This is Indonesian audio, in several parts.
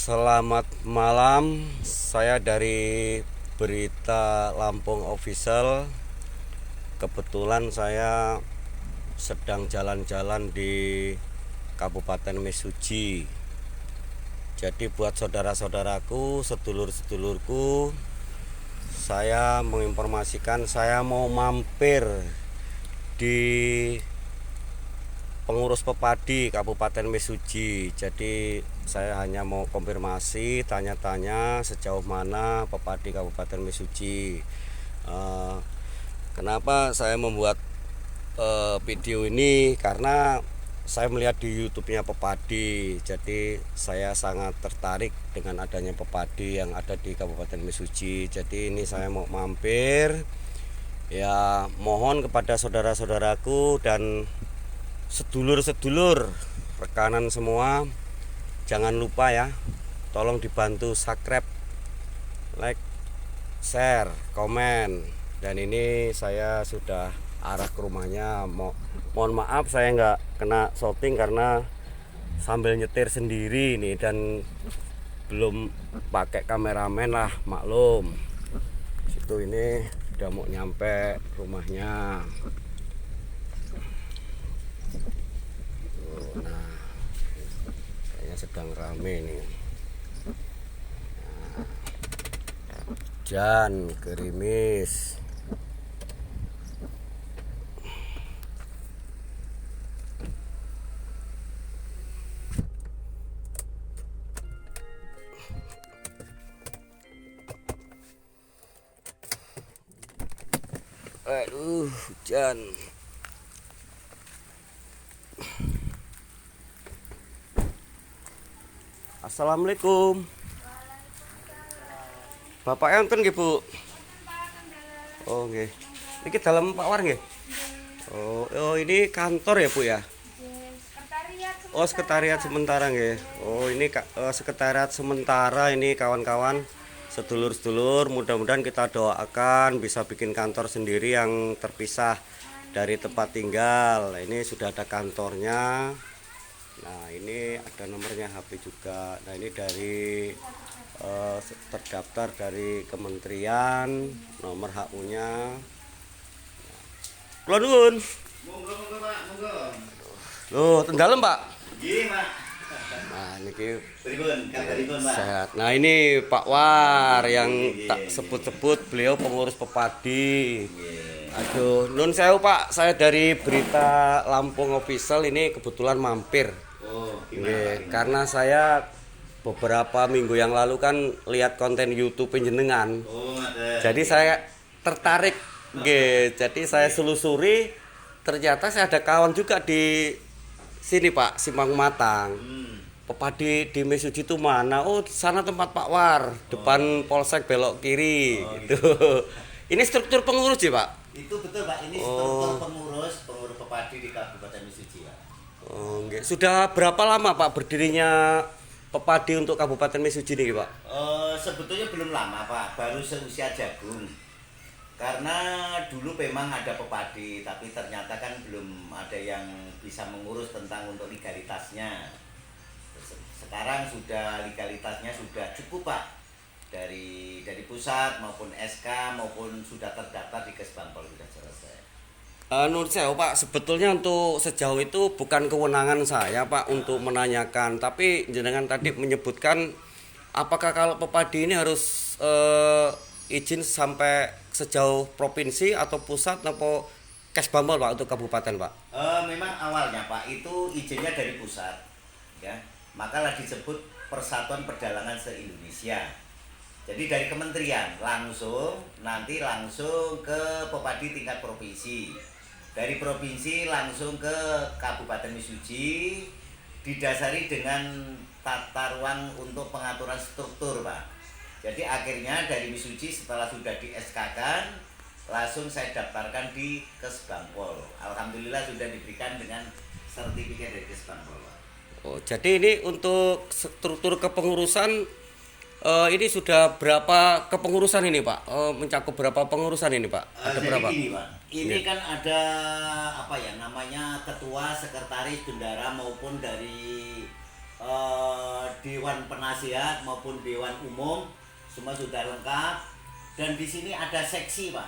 Selamat malam, saya dari Berita Lampung Official. Kebetulan saya sedang jalan-jalan di Kabupaten Mesuji. Jadi buat saudara-saudaraku, sedulur-sedulurku, saya menginformasikan saya mau mampir di pengurus Pepadi Kabupaten Mesuji. Jadi saya hanya mau konfirmasi, tanya-tanya sejauh mana Pepadi Kabupaten Mesuji. Kenapa saya membuat video ini? Karena saya melihat di YouTube-nya Pepadi. Jadi saya sangat tertarik dengan adanya Pepadi yang ada di Kabupaten Mesuji. Jadi ini saya mau mampir. Ya, mohon kepada saudara-saudaraku dan sedulur-sedulur rekanan semua, jangan lupa ya, tolong dibantu subscribe, like, share, komen. Dan ini saya sudah arah ke rumahnya. Mohon maaf saya nggak kena shooting karena sambil nyetir sendiri nih dan belum pakai kameramen lah, maklum. Situ ini udah mau nyampe rumahnya. Nah, kayaknya sedang rame nih. Hujan gerimis. Aduh, hujan. Assalamualaikum. Bapak enten nggih, Bu? Oh, nggih. Iki dalam Pak War nggih? Oh, ini kantor ya, Bu ya? Oh, sekretariat sementara nggih. Oh, ini sekretariat sementara ini kawan-kawan, sedulur-sedulur, mudah-mudahan kita doakan bisa bikin kantor sendiri yang terpisah dari tempat tinggal. Ini sudah ada kantornya. Nah, ini ada nomornya HP juga. Nah, ini dari terdaftar dari kementerian, nomor HU-nya. Kula nuwun. Monggo Pak, monggo. Loh, tenggalem Pak. Nggih, Pak. Nah, niki Pripun, kabaripun, Pak? sehat. Nah, ini Pak War yang tak sebut-sebut, beliau pengurus Pepadi. Aduh, nun sewu Pak, saya dari Berita Lampung Official ini kebetulan mampir. Oh, Nggih, karena saya beberapa minggu yang lalu kan lihat konten YouTube jenengan. Oh, ngaten. Jadi saya tertarik, nggih. Jadi saya selusuri, ternyata saya ada kawan juga di sini Pak, Simpang Matang. Pepadi di Mesuji itu mana? Oh, sana tempat Pak War, depan Polsek belok kiri gitu. Ini struktur pengurus sih, Pak. Itu betul, Pak. Ini struktur pengurus Pepadi di Kabupaten Mesuji, Pak. Oh, nggih. Sudah berapa lama Pak berdirinya Pepadi untuk Kabupaten Mesuji nih, Pak? Sebetulnya belum lama, Pak. Baru seusia jagung. Karena dulu memang ada Pepadi, tapi ternyata kan belum ada yang bisa mengurus tentang untuk legalitasnya. Sekarang sudah legalitasnya sudah cukup, Pak. Dari pusat maupun SK maupun sudah terdaftar di Kesbangpol sudah selesai. Menurut saya Pak, sebetulnya untuk sejauh itu bukan kewenangan saya Pak untuk menanyakan. Tapi jenengan tadi menyebutkan apakah kalau Pepadi ini harus izin sampai sejauh provinsi atau pusat atau Kesbangpol Pak untuk kabupaten Pak? Memang awalnya Pak itu izinnya dari pusat, ya. Makalah disebut Persatuan Perdagangan se-Indonesia. Jadi dari kementerian nanti langsung ke Pepadi tingkat provinsi. Dari provinsi langsung ke Kabupaten Mesuji, didasari dengan tata ruang untuk pengaturan struktur, Pak. Jadi akhirnya dari Mesuji setelah sudah di SK-kan, langsung saya daftarkan di Kesbangpol. Alhamdulillah sudah diberikan dengan sertifikat dari Kesbangpol, Pak. Oh, jadi ini untuk struktur kepengurusan ini sudah berapa kepengurusan ini Pak? Mencakup berapa pengurusan ini Pak? Ada Jadi berapa? gini, Pak. Ini kan ada apa ya namanya ketua, sekretaris, bendara maupun dari dewan penasihat maupun dewan umum semua sudah lengkap. Dan di sini ada seksi, Pak.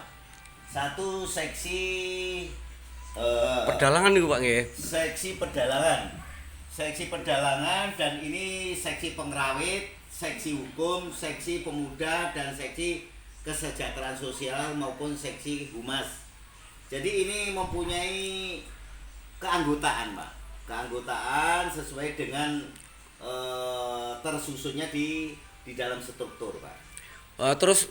Satu seksi Pedalangan nih Pak nggih. seksi pedalangan. Seksi pedalangan, dan ini seksi pengrawit, seksi hukum, seksi pemuda, dan seksi kesejahteraan sosial maupun seksi humas. Jadi ini mempunyai keanggotaan, Pak. Keanggotaan sesuai dengan tersusunnya di dalam struktur, Pak. Terus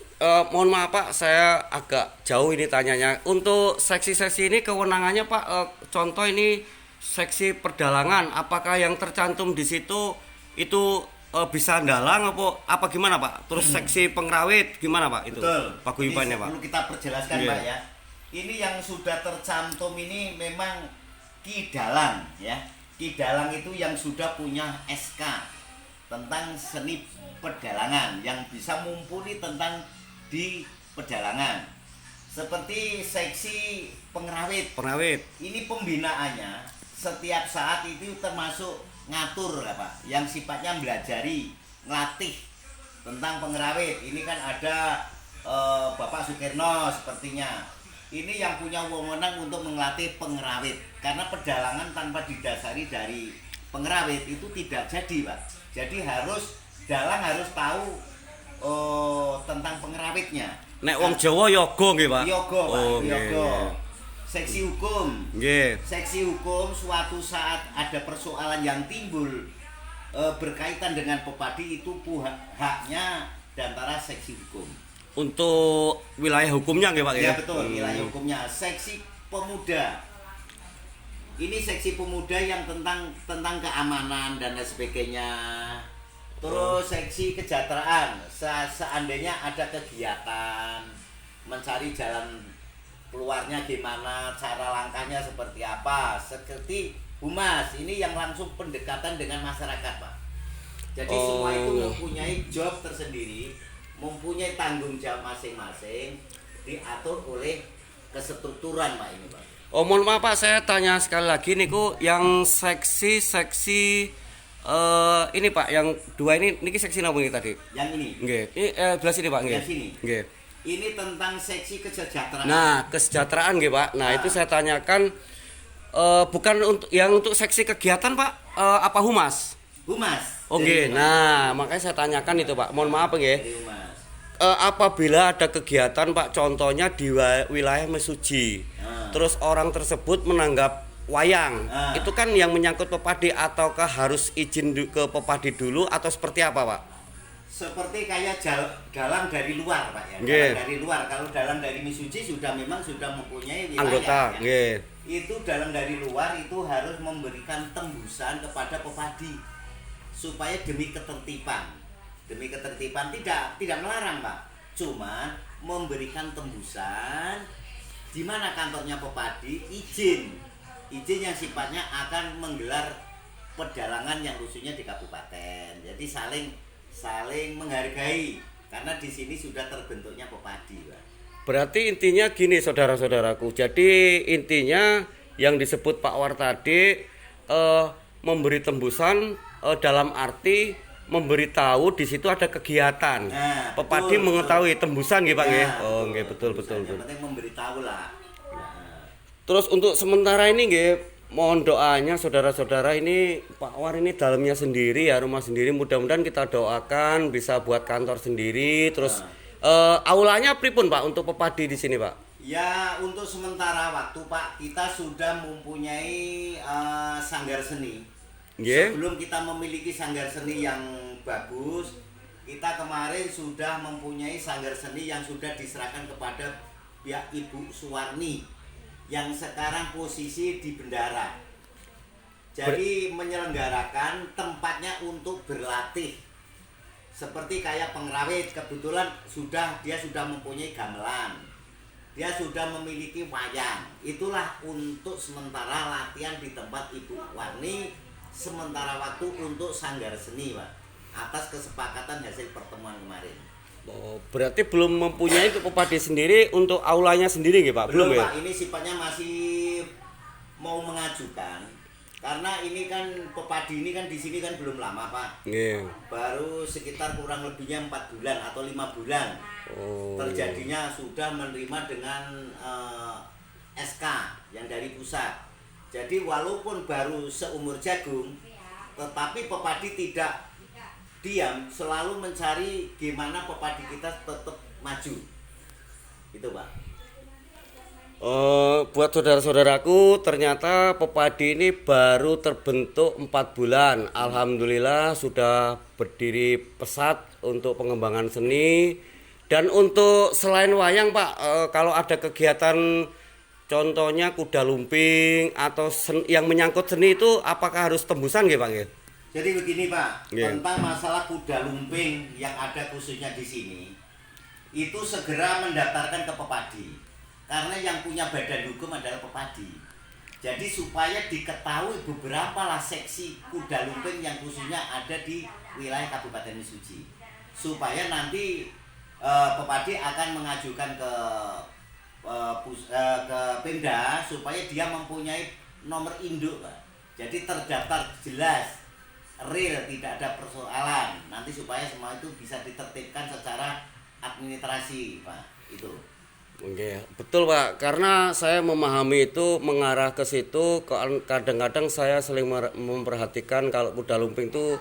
mohon maaf Pak, saya agak jauh ini tanyanya. Untuk seksi-seksi ini kewenangannya Pak, contoh ini seksi perdalangan, apakah yang tercantum di situ itu bisa dalang apa gimana Pak? Terus seksi pengrawit gimana Pak itu? Betul. Paguyubannya Pak. Perlu kita perjelaskan, Yeah. Pak ya. Ini yang sudah tercantum ini memang Kidalang ya. Kidalang itu yang sudah punya SK tentang seni pedalangan yang bisa mumpuni tentang di pedalangan. Seperti seksi pengrawit. Pengrawit. Ini pembinaannya setiap saat itu termasuk ngatur ya, Pak, yang sifatnya belajari, ngelatih tentang pengrawit. Ini kan ada Bapak Sukirno sepertinya. Ini yang punya wewenang untuk melatih pengrawit, karena pedalangan tanpa didasari dari pengrawit itu tidak jadi, Pak. Jadi dalang harus tahu tentang pengrawitnya. Nek wong Jawa yoga nggih Pak. Yoga, Pak. Oh, Yoga. nggih. Seksi hukum. Nggih. Seksi hukum suatu saat ada persoalan yang timbul berkaitan dengan pepadi, itu haknya antara seksi hukum. Untuk wilayah hukumnya nggih Pak ya? Ya betul, wilayah hukumnya. Seksi pemuda. Ini seksi pemuda yang tentang keamanan dan lain sebagainya. Terus seksi kesejahteraan. Seandainya ada kegiatan mencari jalan keluarnya gimana, cara langkahnya seperti apa. Seperti humas, ini yang langsung pendekatan dengan masyarakat, Pak. Jadi semua itu mempunyai job tersendiri, mempunyai tanggung jawab masing-masing, diatur oleh kestrukturan, Pak, ini, Pak. Oh mohon maaf Pak, saya tanya sekali lagi niku yang seksi ini Pak, yang dua ini niki seksi napa niki tadi? Yang ini. Nggih. Ini belah sini Pak nggih. Yang sini. Nggih. Ini tentang seksi kesejahteraan. Nah, kesejahteraan nggih Pak. Nah, itu saya tanyakan bukan untuk seksi kegiatan Pak, apa humas? Humas. Oh nggih. Nah, makanya saya tanyakan itu Pak. Mohon maaf nggih. Dari humas. Apabila ada kegiatan Pak, contohnya di wilayah Mesuji, terus orang tersebut menanggap wayang, itu kan yang menyangkut pepadi, ataukah harus izin ke pepadi dulu atau seperti apa Pak? Seperti kayak dalang dari luar, Pak ya. Nggih. Dalang dari luar. Kalau dalang dari Misuji sudah mempunyai wilayah. Anggota, ya. nggih. Itu dalang dari luar itu harus memberikan tembusan kepada pepadi supaya demi ketertiban. Demi ketertiban tidak melarang, Pak. Cuma memberikan tembusan di mana kantornya pepadi izin yang sifatnya akan menggelar pedalangan yang khususnya di kabupaten. Jadi saling menghargai, karena di sini sudah terbentuknya pepadi, Pak. Berarti intinya gini saudara-saudaraku. Jadi intinya yang disebut Pak War tadi memberi tembusan dalam arti memberitahu di situ ada kegiatan. Nah, pepadi betul, mengetahui tembusan nggih Pak nggih. Oh betul, nggih, betul. Yang penting memberitahu lah. Nah, Terus untuk sementara ini nggih, mohon doanya saudara-saudara, ini Pak War ini dalamnya sendiri ya, rumah sendiri, mudah-mudahan kita doakan bisa buat kantor sendiri. Terus aulanya pripun Pak untuk pepadi di sini Pak? ya untuk sementara waktu, Pak, kita sudah mempunyai sanggar seni. Nggih. Sebelum kita memiliki sanggar seni yang bagus, kita kemarin sudah mempunyai sanggar seni yang sudah diserahkan kepada pihak Ibu Suwarni yang sekarang posisi di bendara. Jadi menyelenggarakan tempatnya untuk berlatih. Seperti kayak pengrawit, kebetulan dia sudah mempunyai gamelan. Dia sudah memiliki wayang. Itulah untuk sementara latihan di tempat Ibu Warni, sementara waktu untuk sanggar seni, Pak, atas kesepakatan hasil pertemuan kemarin. Oh, berarti belum mempunyai pepadi sendiri untuk aulanya sendiri nggih Pak? Belum ya? Pak, ini sifatnya masih mau mengajukan. Karena ini kan pepadi ini kan di sini kan belum lama Pak. Nggih. Baru sekitar kurang lebihnya 4 bulan atau 5 bulan. Oh. Terjadinya sudah menerima dengan SK yang dari pusat. Jadi walaupun baru seumur jagung, tetapi pepadi tidak diam, selalu mencari gimana pepadi kita tetap maju. Itu Pak. Buat saudara-saudaraku, ternyata pepadi ini baru terbentuk 4 bulan. Alhamdulillah sudah berdiri pesat untuk pengembangan seni. Dan untuk selain wayang Pak, kalau ada kegiatan contohnya kuda lumping atau yang menyangkut seni itu apakah harus tembusan nggih Pak nggih? Jadi begini Pak, Yeah. tentang masalah kuda lumping yang ada khususnya di sini, itu segera mendaftarkan ke pepadi. Karena yang punya badan hukum adalah pepadi. Jadi supaya diketahui beberapa lah seksi kuda lumping yang khususnya ada di wilayah Kabupaten Mesuji. Supaya nanti pepadi akan mengajukan ke Pemda supaya dia mempunyai nomor induk Pak. Jadi terdaftar jelas, real, tidak ada persoalan. Nanti supaya semua itu bisa ditertibkan secara administrasi Pak. Itu. Oke, betul Pak. Karena saya memahami itu mengarah ke situ. Kadang-kadang saya sering memperhatikan kalau kuda lumping itu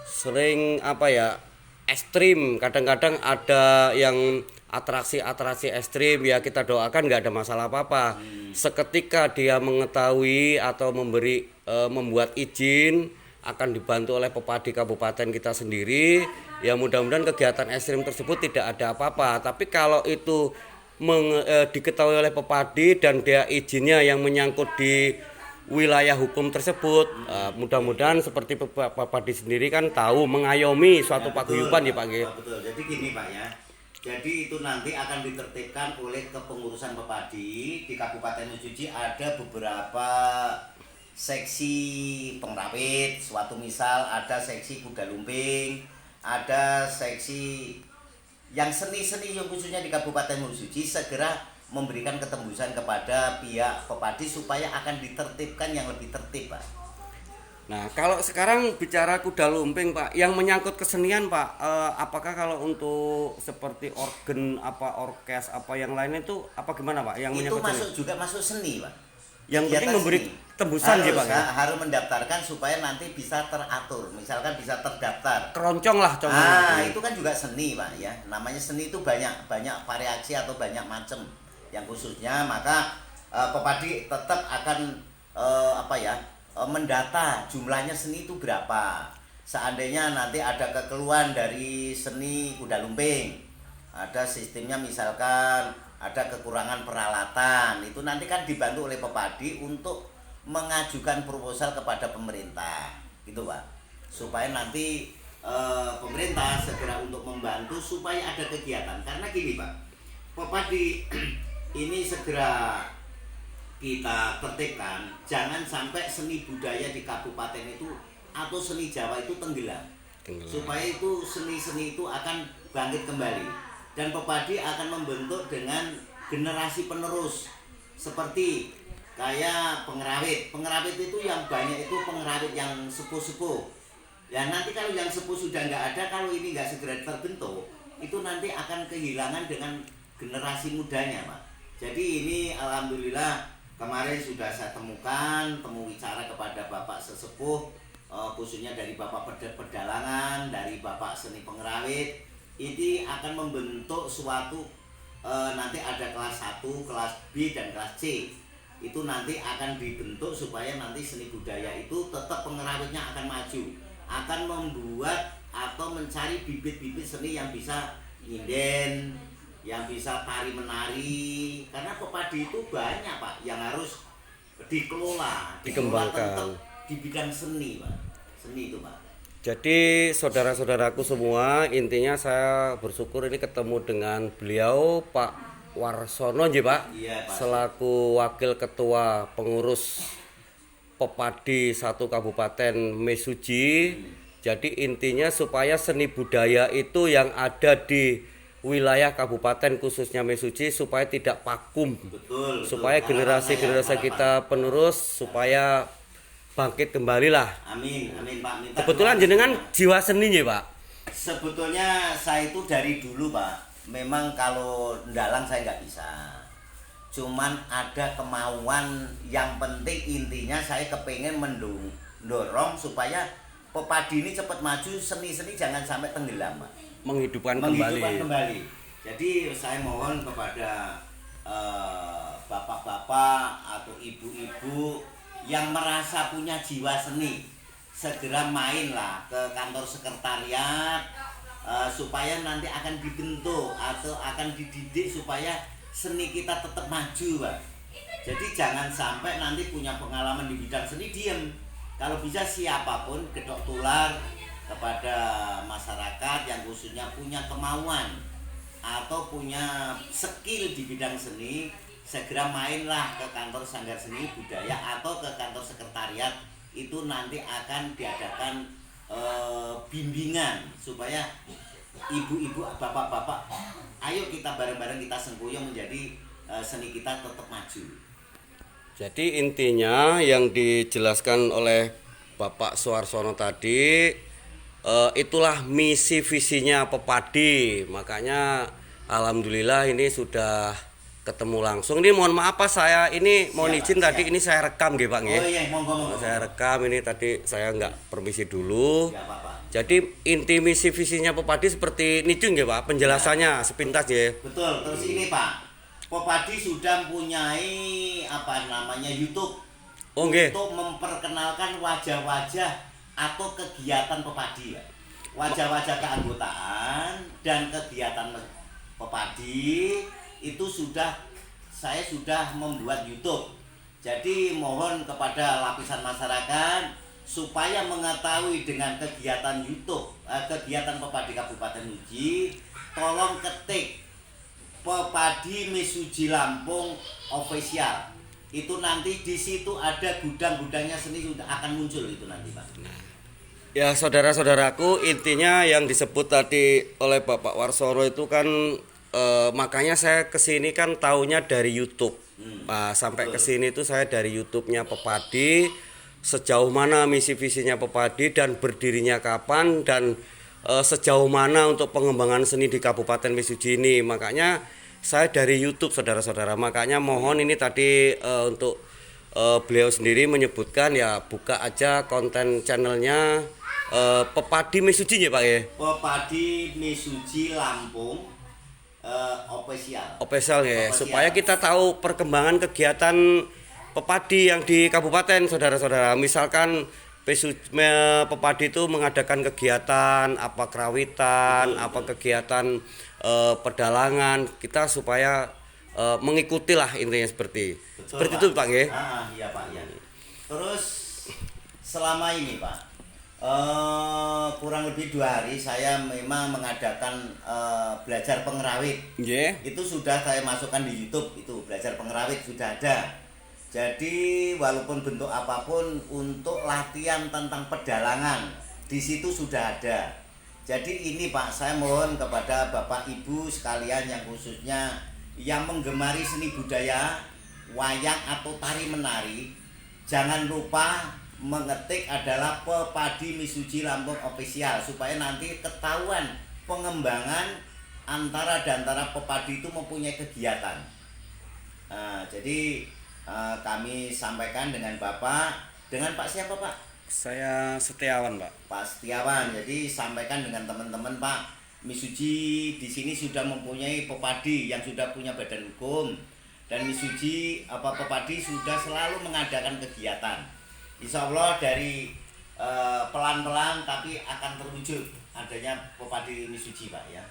sering ekstrim. Kadang-kadang ada yang atraksi-atraksi ekstrim, ya kita doakan nggak ada masalah apa-apa. Seketika dia mengetahui atau membuat izin, akan dibantu oleh pepadi kabupaten kita sendiri. Ya mudah-mudahan kegiatan ekstrim tersebut tidak ada apa-apa. Tapi kalau itu diketahui oleh pepadi dan dia izinnya yang menyangkut di wilayah hukum tersebut, mudah-mudahan seperti pepadi sendiri kan tahu mengayomi suatu paguyuban ya Pak. Betul. Jadi gini Pak ya. Jadi itu nanti akan ditertibkan oleh kepengurusan pepadi di Kabupaten Mesuji. Ada beberapa seksi pengrawit, suatu misal ada seksi kuda lumping, ada seksi yang seni-seni yang khususnya di Kabupaten Mesuji segera memberikan ketembusan kepada pihak pepadi supaya akan ditertibkan yang lebih tertib Pak. Nah kalau sekarang bicara kuda lumping Pak, yang menyangkut kesenian Pak, apakah kalau untuk seperti organ orkes yang lain itu apa gimana Pak? Yang itu menyangkut masuk seni? juga masuk seni Pak. Yang penting Kegiatan memberi seni. tembusan harus, ya Pak. Harus mendaftarkan supaya nanti bisa teratur, misalkan bisa terdaftar. Keroncong lah contohnya. Itu kan juga seni Pak ya. Namanya seni itu banyak variasi atau banyak macam. Yang khususnya maka pepadi tetap akan mendata jumlahnya seni itu berapa. Seandainya nanti ada kekeluhan dari seni kuda lumping, ada sistemnya misalkan ada kekurangan peralatan, itu nanti kan dibantu oleh pepadi untuk mengajukan proposal kepada pemerintah gitu Pak, supaya nanti pemerintah segera untuk membantu supaya ada kegiatan. Karena gini Pak, pepadi ini segera kita tertibkan, jangan sampai seni budaya di kabupaten itu atau seni Jawa itu tenggelam. Supaya itu seni-seni itu akan bangkit kembali, dan pepadi akan membentuk dengan generasi penerus seperti kayak pengrawit itu yang banyak itu pengrawit yang sepuh-sepuh. Ya nanti kalau yang sepuh sudah nggak ada, kalau ini nggak segera terbentuk, itu nanti akan kehilangan dengan generasi mudanya Pak. Jadi ini alhamdulillah kemarin sudah saya temu bicara kepada Bapak sesepuh, khususnya dari Bapak Pedalangan, dari Bapak Seni Pengrawit, ini akan membentuk suatu nanti ada kelas 1, kelas B dan kelas C. Itu nanti akan dibentuk supaya nanti seni budaya itu tetap pengrawitnya akan maju, akan membuat atau mencari bibit-bibit seni yang bisa nyinden, yang bisa tari menari. Karena pepadi itu banyak Pak yang harus dikelola, dikembangkan di bidang seni Pak. Seni itu Pak. Jadi saudara-saudaraku semua, intinya saya bersyukur ini ketemu dengan beliau Pak Warsono Pak, Iya, Pak. Selaku Wakil Ketua Pengurus Pepadi 1 Kabupaten Mesuji. Jadi intinya supaya seni budaya itu yang ada di wilayah kabupaten khususnya Mesuji supaya tidak vakum. Betul. Supaya generasi-generasi kita penerus, supaya bangkit kembali lah. Amin, amin Pak. Minta Kebetulan doa jenengan semua. jiwa seni ya Pak. Sebetulnya saya itu dari dulu Pak, memang kalau ndalang saya nggak bisa. Cuman ada kemauan, yang penting intinya saya kepengen mendorong supaya pepadi ini cepat maju, seni-seni jangan sampai tenggelam Pak. Menghidupkan Menghidupkan kembali. kembali. Jadi saya mohon kepada bapak-bapak atau ibu-ibu yang merasa punya jiwa seni, segera mainlah ke kantor sekretariat supaya nanti akan dibentuk atau akan dididik supaya seni kita tetap maju Pak. Jadi jangan sampai nanti punya pengalaman di bidang seni diem. Kalau bisa siapapun gedok tular kepada masyarakat yang khususnya punya kemauan atau punya skill di bidang seni, segera mainlah ke kantor Sanggar Seni Budaya atau ke kantor sekretariat. Itu nanti akan diadakan bimbingan supaya ibu-ibu, bapak-bapak, ayo kita bareng-bareng kita sengkuyung menjadi seni kita tetap maju. Jadi intinya yang dijelaskan oleh Bapak Suarsono tadi, itulah misi visinya Pepadi. Makanya alhamdulillah ini sudah ketemu langsung. Ini mohon maaf Pak, saya ini mohon Siap, izin Pak, tadi siap. ini saya rekam nggih Pak nggih. Oh iya, monggo. Saya rekam ini tadi saya nggak permisi dulu. Enggak apa-apa. Jadi inti misi visinya Pepadi seperti nicu nggih Pak, penjelasannya sepintas nggih. Betul. Terus ini Pak, Pepadi sudah mempunyai YouTube Oh nggih. untuk memperkenalkan wajah-wajah atau kegiatan Pepadi ya. Wajah-wajah keanggotaan dan kegiatan Pepadi itu saya sudah membuat YouTube. Jadi mohon kepada lapisan masyarakat supaya mengetahui dengan kegiatan YouTube, kegiatan Pepadi Kabupaten Uji, tolong ketik Pepadi Mesuji Lampung Official. Itu nanti di situ ada gudang-gudangnya seni sudah akan muncul itu nanti Pak. Ya saudara-saudaraku, intinya yang disebut tadi oleh Bapak Warsono itu kan makanya saya kesini kan taunya dari YouTube. Nah, sampai kesini itu saya dari YouTube-nya Pepadi, sejauh mana misi visinya Pepadi dan berdirinya kapan dan sejauh mana untuk pengembangan seni di Kabupaten Mesuji ini. Makanya saya dari YouTube saudara-saudara. Makanya mohon ini tadi untuk beliau sendiri menyebutkan ya buka aja konten channelnya Pepadi Mesuji ya Pak ya. Pepadi Mesuji Lampung Official. Official ya, Official. supaya kita tahu perkembangan kegiatan Pepadi yang di kabupaten saudara-saudara. Misalkan Pepadi itu mengadakan kegiatan apa kerawitan, apa kegiatan pedalangan, kita supaya mengikuti lah intinya seperti Betul, itu Pak ya. Iya Pak ya. Terus selama ini Pak, kurang lebih 2 hari saya memang mengadakan belajar pengerawit. Nggih. Itu sudah saya masukkan di YouTube, itu belajar pengerawit sudah ada. Jadi walaupun bentuk apapun untuk latihan tentang pedalangan di situ sudah ada. Jadi ini Pak, saya mohon kepada Bapak Ibu sekalian yang khususnya yang menggemari seni budaya, wayang atau tari menari, jangan lupa mengetik adalah Pepadi Mesuji Lampung Official supaya nanti ketahuan pengembangan antara Pepadi itu mempunyai kegiatan. Jadi kami sampaikan dengan Bapak, dengan Pak siapa Pak? Saya Setiawan Pak. Pak Setiawan. Jadi sampaikan dengan teman-teman Pak, Mesuji di sini sudah mempunyai Pepadi yang sudah punya badan hukum dan Mesuji Pepadi sudah selalu mengadakan kegiatan. Insya Allah dari pelan-pelan tapi akan terwujud adanya Pepadi Mesuji Pak ya.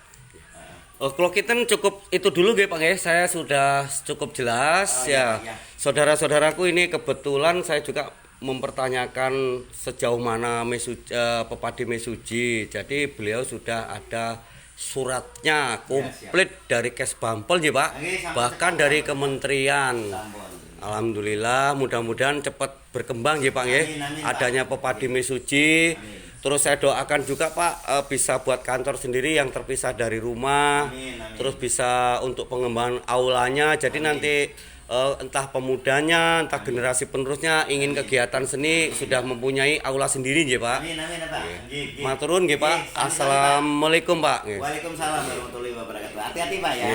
Kalau kita cukup itu dulu Pak ya, saya sudah cukup jelas ya. Iya. Saudara-saudaraku ini kebetulan saya juga mempertanyakan sejauh mana Pepadi Mesuji. Jadi beliau sudah ada suratnya komplit dari Kesbampel ya Pak, bahkan dari kementerian. Alhamdulillah, mudah-mudahan cepat berkembang ya Pak ya. Amin, Adanya Pepadi Mesuji Terus saya doakan juga Pak bisa buat kantor sendiri yang terpisah dari rumah. Amin, amin. Terus bisa untuk pengembangan aulanya. Jadi Amin. nanti entah pemudanya, entah generasi penerusnya ingin kegiatan seni sudah mempunyai aula sendiri nggih Pak. Amin, amin, Pak. Nggih, nggih. Maturun nggih Pak. Nggih, sami-sami, Pak. Assalamualaikum Pak. Nggih. Waalaikumsalam warahmatullahi wabarakatuh. Hati-hati Pak ya.